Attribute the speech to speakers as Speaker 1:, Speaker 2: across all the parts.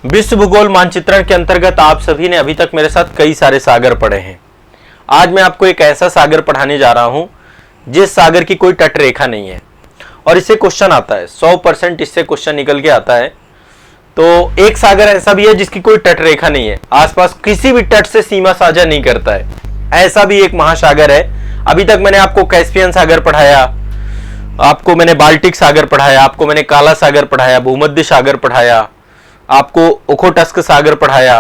Speaker 1: विश्व भूगोल मानचित्रण के अंतर्गत आप सभी ने अभी तक मेरे साथ कई सारे सागर पढ़े हैं। आज मैं आपको एक ऐसा सागर पढ़ाने जा रहा हूं जिस सागर की कोई तट रेखा नहीं है और इससे क्वेश्चन आता है, 100% इससे क्वेश्चन निकल के आता है। तो एक सागर ऐसा भी है जिसकी कोई तट रेखा नहीं है, आसपास किसी भी तट से सीमा साझा नहीं करता है, ऐसा भी एक महासागर है। अभी तक मैंने आपको कैस्पियन सागर पढ़ाया, आपको मैंने बाल्टिक सागर पढ़ाया, आपको मैंने काला सागर पढ़ाया, भूमध्य सागर पढ़ाया, आपको ओखोटस्क सागर पढ़ाया,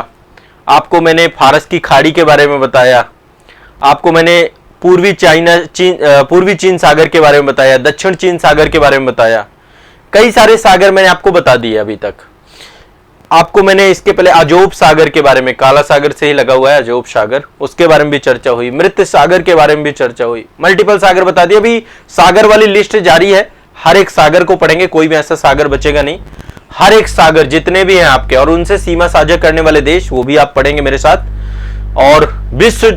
Speaker 1: आपको मैंने फारस की खाड़ी के बारे में बताया, आपको मैंने पूर्वी चीन सागर के बारे में बताया, दक्षिण चीन सागर के बारे में बताया। कई सारे सागर मैंने आपको बता दिए अभी तक। आपको मैंने इसके पहले अजोब सागर के बारे में, काला सागर से ही लगा हुआ है अजोब सागर, उसके बारे में भी चर्चा हुई, मृत सागर के बारे में भी चर्चा हुई, मल्टीपल सागर बता दिया। अभी सागर वाली लिस्ट जारी है, हर एक सागर को पढ़ेंगे, कोई भी ऐसा सागर बचेगा नहीं। हर एक सागर जितने भी हैं आपके और उनसे सीमा साझा करने वाले देश, वो भी आप पढ़ेंगे मेरे साथ। और विश्व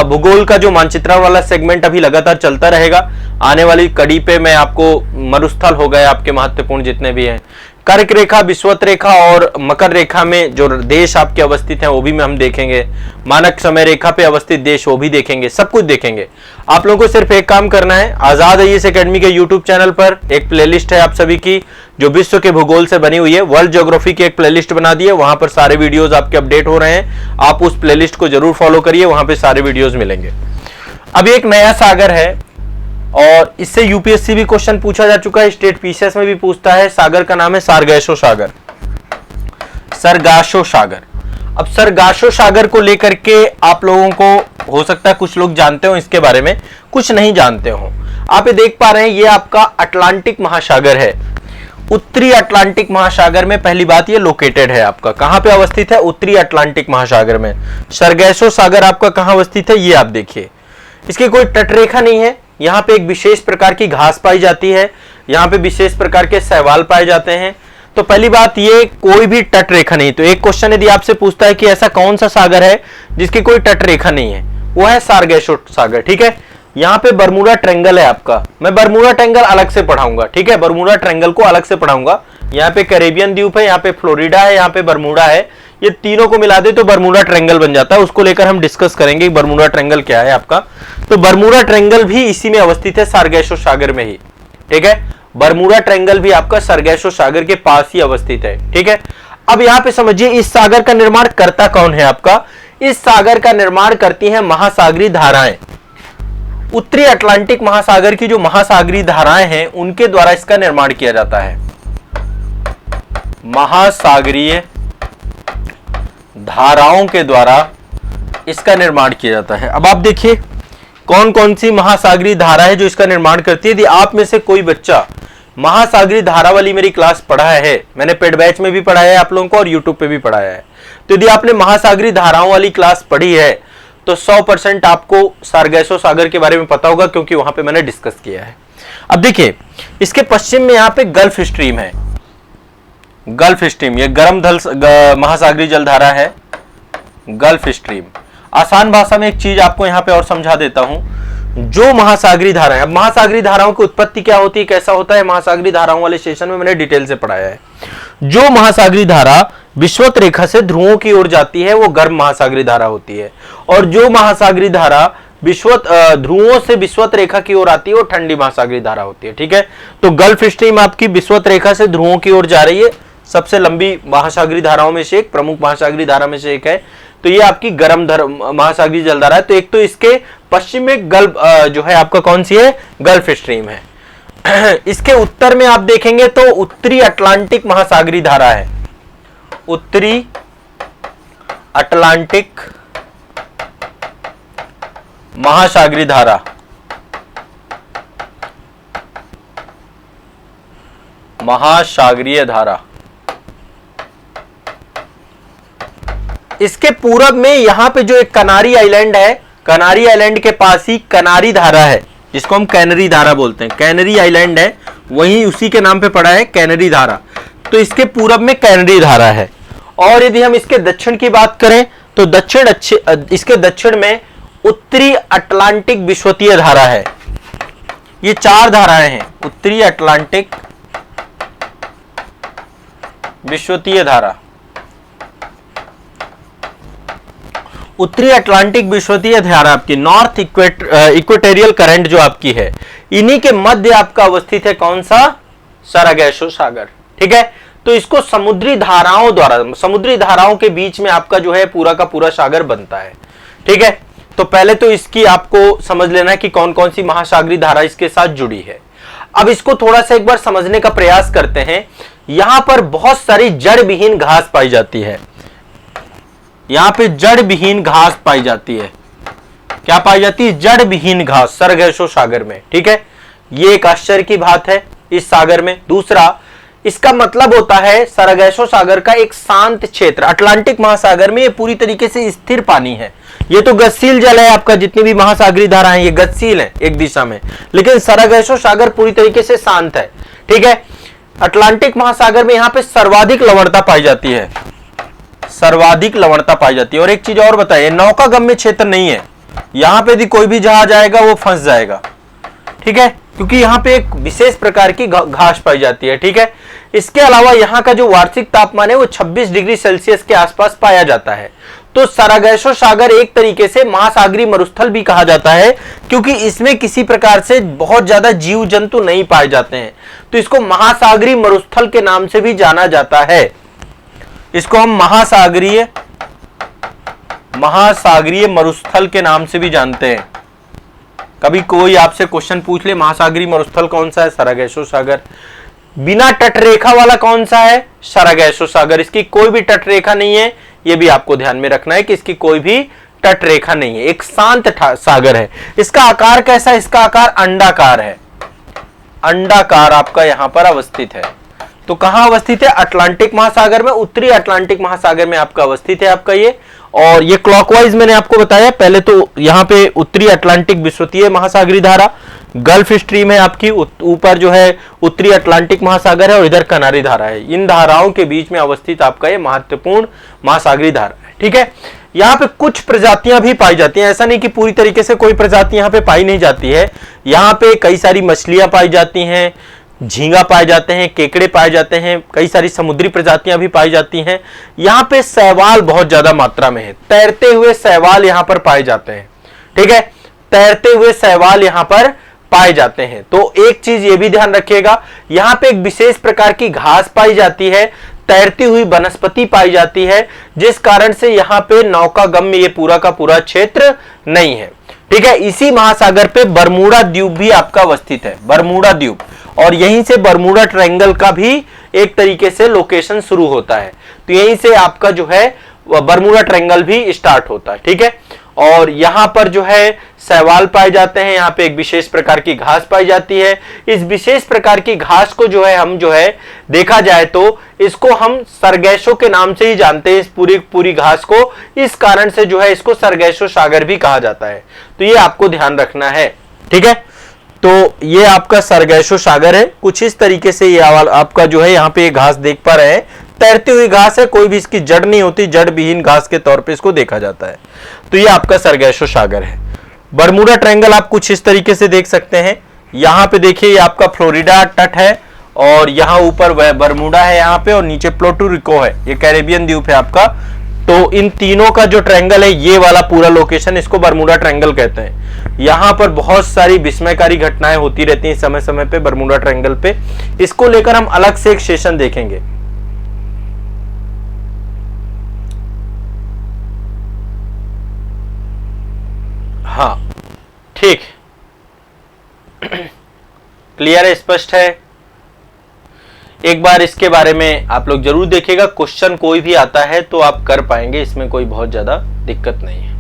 Speaker 1: भूगोल का जो मानचित्रण वाला सेगमेंट अभी लगातार चलता रहेगा। आने वाली कड़ी पे मैं आपको मरुस्थल हो गए आपके महत्वपूर्ण जितने भी हैं, कर्क रेखा, विषुवत रेखा और मकर रेखा में जो देश आपके अवस्थित हैं वो भी हम देखेंगे। मानक समय रेखा पे अवस्थित देश वो भी देखेंगे, सब कुछ देखेंगे। आप लोगों को सिर्फ एक काम करना है, आजाद आईएएस एकेडमी के यूट्यूब चैनल पर एक प्लेलिस्ट है आप सभी की जो विश्व के भूगोल से बनी हुई है। वर्ल्ड ज्योग्राफी की एक प्लेलिस्ट बना दी है, वहां पर सारे वीडियोज आपके अपडेट हो रहे हैं। आप उस प्लेलिस्ट को जरूर फॉलो करिए, वहां पे सारे वीडियोज मिलेंगे। अभी एक नया सागर है और इससे यूपीएससी भी क्वेश्चन पूछा जा चुका है, स्टेट पीसीएस में भी पूछता है। सागर का नाम है सारगैसो सागर, सरगासो सागर। अब सरगासो सागर को लेकर के आप लोगों को हो सकता है कुछ लोग जानते हो इसके बारे में, कुछ नहीं जानते हो। आप ये देख पा रहे हैं, ये आपका अटलांटिक महासागर है। उत्तरी अटलांटिक महासागर में पहली बात ये लोकेटेड है आपका, कहां पे अवस्थित है? उत्तरी अटलांटिक महासागर में। सरगैसो सागर आपका कहां अवस्थित है ये आप देखिए। इसकी कोई तटरेखा नहीं है, यहाँ पे एक विशेष प्रकार की घास पाई जाती है, यहाँ पे विशेष प्रकार के शैवाल पाए जाते हैं। तो पहली बात ये कोई भी तट रेखा नहीं। तो एक क्वेश्चन यदि आपसे पूछता है कि ऐसा कौन सा सागर है जिसकी कोई तट रेखा नहीं है, वो है सारगैसो सागर। ठीक है, यहाँ पे बरमूडा ट्रायंगल है आपका, मैं बरमूडा ट्रायंगल अलग से पढ़ाऊंगा। ठीक है, बरमूडा ट्रायंगल को अलग से पढ़ाऊंगा। यहाँ पे कैरेबियन द्वीप है, यहाँ पे फ्लोरिडा है, यहाँ पे बरमूडा है, ये तीनों को मिला दे तो बरमूडा ट्रायंगल बन जाता है। उसको लेकर हम डिस्कस करेंगे बरमूडा ट्रायंगल क्या है आपका। तो बरमूडा ट्रायंगल भी इसी में अवस्थित है, सारगैसो सागर में ही। ठीक है, बरमूडा ट्रायंगल भी आपका सरगैसो सागर के पास ही अवस्थित है। ठीक है, अब यहाँ पे समझिए इस सागर का निर्माण करता कौन है आपका? इस सागर का निर्माण करती है महासागरीय धाराएं। उत्तरी अटलांटिक महासागर की जो महासागरीय धाराएं हैं उनके द्वारा इसका निर्माण किया जाता है। महासागरीय धाराओं के द्वारा इसका निर्माण किया जाता है। अब आप देखिए कौन कौन सी महासागरीय धारा है जो इसका निर्माण करती है। यदि आप में से कोई बच्चा महासागरीय धारा वाली मेरी क्लास पढ़ा है, मैंने पेड बैच में भी पढ़ाया है आप लोगों को और यूट्यूब पे भी पढ़ाया है, तो यदि आपने महासागरीय धाराओं वाली क्लास पढ़ी है तो 100% आपको सारगैसो सागर के बारे में पता होगा, क्योंकि वहां पे मैंने डिस्कस किया है। अब देखिए इसके पश्चिम में यहाँ पे गल्फ स्ट्रीम है। गल्फ स्ट्रीम ये गर्म महासागरीय जलधारा है, गल्फ स्ट्रीम। आसान भाषा में एक चीज आपको यहाँ पे और समझा देता हूं, जो महासागरीय धाराएं, अब महासागरीय धाराओं की उत्पत्ति क्या होती है, कैसा होता है, महासागरीय धाराओं वाले सेशन में मैंने डिटेल से पढ़ाया है। जो महासागरीय धारा विषुवत रेखा से ध्रुवों की ओर जाती है वो गर्म महासागरीय धारा होती है, और जो महासागरीय धारा ध्रुवों से विषुवत रेखा की ओर आती है वो ठंडी महासागरीय धारा होती है। ठीक है, तो गल्फ स्ट्रीम आपकी विषुवत रेखा से ध्रुवों की ओर जा रही है, सबसे लंबी महासागरीय धाराओं में से एक, प्रमुख महासागरीय धारा में से एक है। तो ये आपकी गर्म महासागरीय जलधारा है। तो एक तो इसके पश्चिम में गल्फ जो है आपका कौन सी है, गल्फ स्ट्रीम है। इसके उत्तर में आप देखेंगे तो उत्तरी अटलांटिक महासागरीय धारा है, उत्तरी अटलांटिक महासागरीय धारा। महासागरीय धारा इसके पूरब में यहां पे जो एक कनारी आइलैंड है, कनारी आइलैंड के पास ही कनारी धारा है जिसको हम कैनरी धारा बोलते हैं। कैनरी आइलैंड है, वहीं उसी के नाम पे पड़ा है कैनरी धारा। तो इसके पूरब में कैनरी धारा है। और यदि हम इसके दक्षिण की बात करें तो इसके दक्षिण में उत्तरी अटलांटिक विषुवतीय धारा है। ये चार धाराएं हैं, उत्तरी अटलांटिक विषुवतीय धारा, उत्तरी अटलांटिक विषुवतीय धारा आपकी नॉर्थ इक्वेटोरियल करंट जो आपकी है, इन्हीं के मध्य आपका अवस्थित है कौन सा? सरागैसो सागर। ठीक है, तो इसको समुद्री धाराओं द्वारा, समुद्री धाराओं के बीच में आपका जो है पूरा का पूरा सागर बनता है। ठीक है, तो पहले तो इसकी आपको समझ लेना है कि कौन कौन सी महासागरीय धारा इसके साथ जुड़ी है। अब इसको थोड़ा सा एक बार समझने का प्रयास करते हैं। यहां पर बहुत सारी जड़ विहीन घास पाई जाती है, यहां पे जड़ विहीन घास पाई जाती है। क्या पाई जाती है? जड़ विहीन घास सरगैसो सागर में। ठीक है, ये एक आश्चर्य की बात है इस सागर में। दूसरा, इसका मतलब होता है सरगैसो सागर का एक शांत क्षेत्र। अटलांटिक महासागर में ये पूरी तरीके से स्थिर पानी है, ये तो गतिशील जल है आपका, जितनी भी महासागरीय धारा है ये गतिशील है एक दिशा में, लेकिन सरगैसो सागर पूरी तरीके से शांत है। ठीक है, अटलांटिक महासागर में यहां पे सर्वाधिक लवणता पाई जाती है, सर्वाधिक लवणता पाई जाती है। और एक चीज और बताइए, नौका गम्य क्षेत्र नहीं है, यहां पे यदि कोई भी जहाज आएगा वो फंस जाएगा। ठीक है, क्योंकि यहाँ पे एक विशेष प्रकार की घास पाई जाती है। ठीक है, इसके अलावा यहाँ का जो वार्षिक तापमान है वो 26 डिग्री सेल्सियस के आसपास पाया जाता है। तो सरगैसो सागर एक तरीके से महासागरीय मरुस्थल भी कहा जाता है, क्योंकि इसमें किसी प्रकार से बहुत ज्यादा जीव जंतु नहीं पाए जाते हैं, तो इसको महासागरीय मरुस्थल के नाम से भी जाना जाता है। इसको हम महासागरीय मरुस्थल के नाम से भी जानते हैं। कभी कोई आपसे क्वेश्चन पूछ ले महासागरीय मरुस्थल कौन सा है? सरगैसो सागर। बिना तटरेखा वाला कौन सा है? सरगैसो सागर। इसकी कोई भी तटरेखा नहीं है, यह भी आपको ध्यान में रखना है कि इसकी कोई भी तटरेखा नहीं है, एक शांत सागर है। इसका आकार कैसा है? इसका आकार अंडाकार है, अंडाकार आपका यहां पर अवस्थित है। तो कहां अवस्थित है? अटलांटिक महासागर में, उत्तरी अटलांटिक महासागर में आपका अवस्थित है आपका ये। और ये क्लॉकवाइज मैंने आपको बताया, पहले तो यहां पे उत्तरी अटलांटिक विषुवतीय महासागरीय धारा, गल्फ स्ट्रीम है आपकी, ऊपर जो है उत्तरी अटलांटिक महासागर है और इधर कनारी धारा है। इन धाराओं के बीच में अवस्थित आपका ये महत्वपूर्ण महासागरीय धारा है। ठीक है, यहाँ पे कुछ प्रजातियां भी पाई जाती हैं, ऐसा नहीं कि पूरी तरीके से कोई प्रजाति यहाँ पे पाई नहीं जाती है। यहाँ पे कई सारी मछलियां पाई जाती हैं, झींगा पाए जाते हैं, केकड़े पाए जाते हैं, कई सारी समुद्री प्रजातियां भी पाई जाती हैं। यहाँ पे शैवाल बहुत ज्यादा मात्रा में है, तैरते हुए शैवाल यहाँ पर पाए जाते हैं। ठीक है, तैरते हुए शैवाल यहाँ पर पाए जाते हैं। तो एक चीज ये भी ध्यान रखिएगा, यहाँ पे एक विशेष प्रकार की घास पाई जाती है, तैरती हुई वनस्पति पाई जाती है, जिस कारण से यहाँ पे नौका गम्य ये पूरा का पूरा क्षेत्र नहीं है। ठीक है, इसी महासागर पे बरमूडा द्वीप भी आपका अवस्थित है, बरमूडा द्वीप, और यहीं से बरमूडा ट्रायंगल का भी एक तरीके से लोकेशन शुरू होता है। तो यहीं से आपका जो है बरमूडा ट्रायंगल भी स्टार्ट होता है। ठीक है, और यहां पर जो है शैवाल पाए जाते हैं, यहाँ पे एक विशेष प्रकार की घास पाई जाती है। इस विशेष प्रकार की घास को जो है हम जो है देखा जाए तो इसको हम सरगैसो के नाम से ही जानते हैं, इस पूरी घास को। इस कारण से जो है इसको सरगैसो सागर भी कहा जाता है। तो ये आपको ध्यान रखना है। ठीक है, तो ये आपका सरगैसो सागर है। कुछ इस तरीके से ये आपका जो है यहाँ पे ये घास देख पा रहे हैं, तैरती हुई घास है, कोई भी इसकी जड़ नहीं होती, जड़ विहीन घास के तौर पे इसको देखा जाता है। तो ये आपका सरगैसो सागर है। बरमूडा ट्रायंगल आप कुछ इस तरीके से देख सकते हैं। यहाँ पे देखिए ये आपका फ्लोरिडा तट है, और यहाँ ऊपर बरमूडा है यहाँ पे, और नीचे प्लूटो रिको है, ये कैरेबियन द्वीप है आपका। तो इन तीनों का जो ट्रायंगल है, ये वाला पूरा लोकेशन, इसको बरमूडा ट्रायंगल कहते हैं। यहाँ पर बहुत सारी विस्मयकारी घटनाएं होती रहती हैं समय समय पे बरमूडा ट्रायंगल पे। इसको लेकर हम अलग से एक सेशन देखेंगे। हाँ, ठीक, क्लियर है, स्पष्ट है। एक बार इसके बारे में आप लोग जरूर देखिएगा, क्वेश्चन कोई भी आता है तो आप कर पाएंगे, इसमें कोई बहुत ज्यादा दिक्कत नहीं है।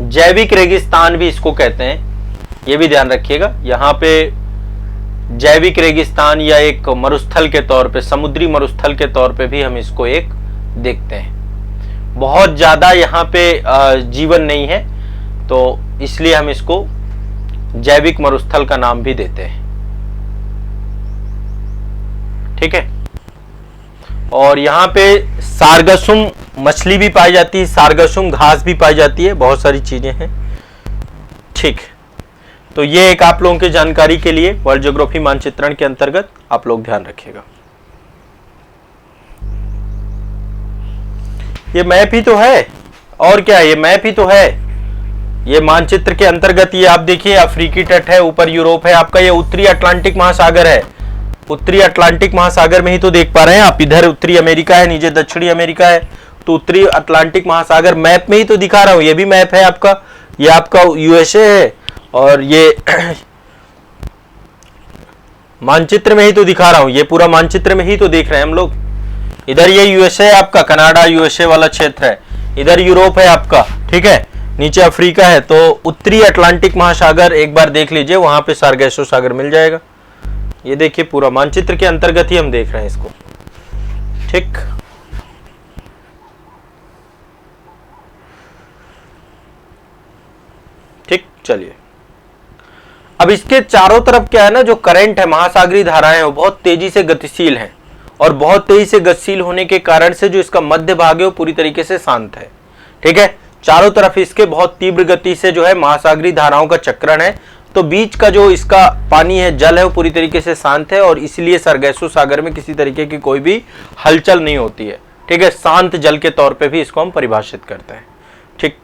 Speaker 1: जैविक रेगिस्तान भी इसको कहते हैं, ये भी ध्यान रखिएगा। यहाँ पे जैविक रेगिस्तान या एक मरुस्थल के तौर पे, समुद्री मरुस्थल के तौर पे भी हम इसको एक देखते हैं। बहुत ज्यादा यहाँ पे जीवन नहीं है, तो इसलिए हम इसको जैविक मरुस्थल का नाम भी देते हैं। ठीक है, और यहाँ पे सारगसुम मछली भी पाई जाती है, सारगसुम घास भी पाई जाती है, बहुत सारी चीजें हैं। ठीक, तो ये एक आप लोगों की जानकारी के लिए वर्ल्ड ज्योग्राफी मानचित्रण के अंतर्गत आप लोग ध्यान रखिएगा। ये मैप ही तो है, और क्या है, ये मैप ही तो है। ये मानचित्र के अंतर्गत ये आप देखिए अफ्रीकी तट है, ऊपर यूरोप है, आपका ये उत्तरी अटलांटिक महासागर है। उत्तरी अटलांटिक महासागर में ही तो देख पा रहे हैं आप, इधर उत्तरी अमेरिका है, नीचे दक्षिणी अमेरिका है, तो उत्तरी अटलांटिक महासागर मैप में ही तो दिखा रहा हूं। ये भी मैप है आपका, ये आपका यूएसए है, और ये मानचित्र में ही तो दिखा रहा हूं, ये पूरा मानचित्र में ही तो देख रहे हैं हम लोग। इधर ये यूएसए है आपका, कनाडा यूएसए वाला क्षेत्र है, इधर यूरोप है आपका, ठीक है, नीचे अफ्रीका है। तो उत्तरी अटलांटिक महासागर एक बार देख लीजिए, वहां पे सार्गेसो सागर मिल जाएगा। ये देखिए पूरा मानचित्र के अंतर्गत ही हम देख रहे हैं इसको, ठीक। ठीक, चलिए अब इसके चारों तरफ क्या है ना, जो करंट है, महासागरीय धाराएं हैं, वो बहुत तेजी से गतिशील हैं, और बहुत तेजी से गतिशील होने के कारण से जो इसका मध्य भाग है वो पूरी तरीके से शांत है, ठीक है। चारों तरफ इसके बहुत तीव्र गति से जो है महासागरीय धाराओं का चक्रण है, तो बीच का जो इसका पानी है, जल है, वो पूरी तरीके से शांत है, और इसलिए सार्गेसो सागर में किसी तरीके की कोई भी हलचल नहीं होती है, ठीक है। शांत जल के तौर पे भी इसको हम परिभाषित करते हैं, ठीक।